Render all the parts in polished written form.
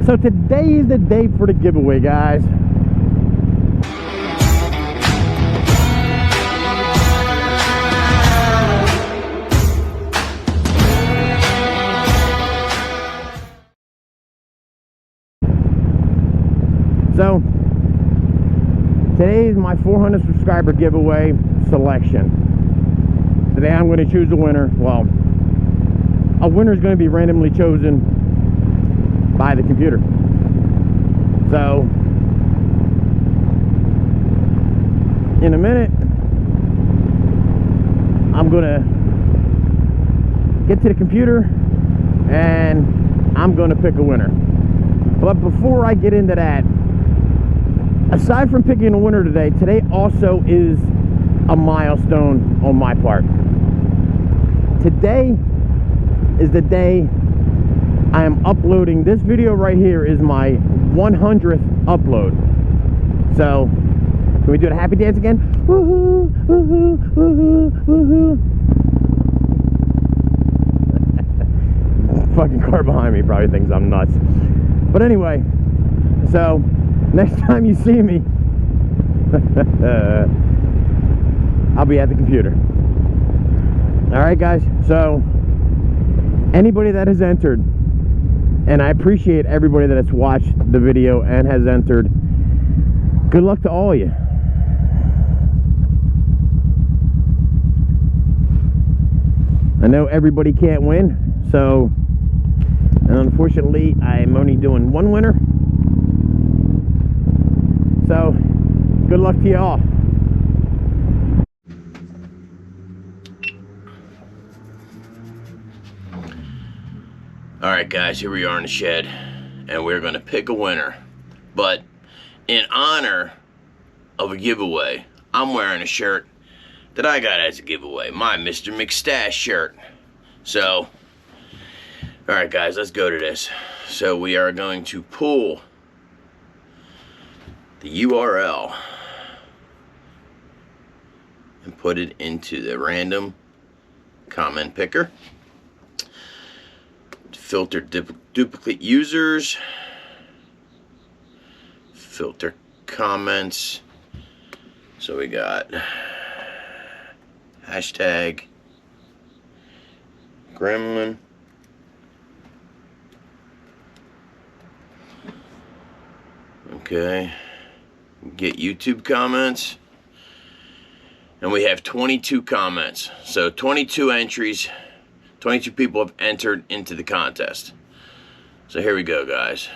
So today is the day for the giveaway, guys. So today is my 400 subscriber giveaway selection. Today I'm going to choose a winner. Well, a winner is going to be randomly chosen by the computer. So in a minute I'm going to get to the computer and I'm going to pick a winner. But before I get into that, aside from picking a winner today also is a milestone on my part. Today is the day I am uploading. This video right here is my 100th upload. So, can we do the happy dance again? Woohoo, woohoo, woohoo, woohoo. Fucking car behind me probably thinks I'm nuts. But anyway, so next time you see me, I'll be at the computer. Alright guys, so anybody that has entered, and I appreciate everybody that has watched the video and has entered, good luck to all of you. I know everybody can't win, so, and unfortunately I'm only doing one winner. So, good luck to you all. Alright guys, here we are in the shed, and we're going to pick a winner. But in honor of a giveaway, I'm wearing a shirt that I got as a giveaway, my Mr. McStash shirt. So, alright guys, let's go to this. So we are going to pull the URL and put it into the random comment picker. Filter duplicate users, filter comments. So we got hashtag gremlin, okay, get YouTube comments, and we have 22 comments, so 22 entries. 22 people have entered into the contest. So here we go, guys.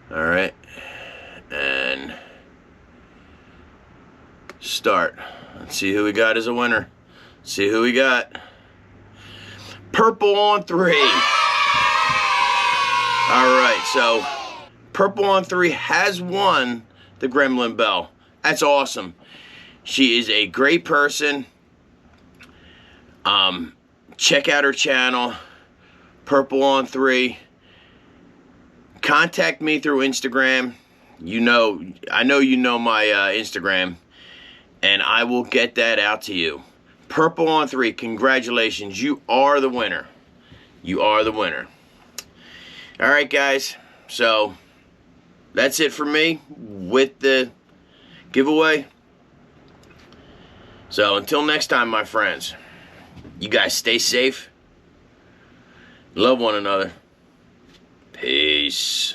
Alright. And start. Let's see who we got as a winner. See who we got. Purple on 3. Alright, so Purple on 3 has won the Gremlin Bell. That's awesome. She is a great person. Check out her channel, Purple on 3. Contact me through Instagram. I know you know my Instagram, and I will get that out to you. Purple on 3, congratulations. You are the winner. You are the winner. Alright guys, so that's it for me with the giveaway. So until next time, my friends, you guys stay safe, love one another, peace.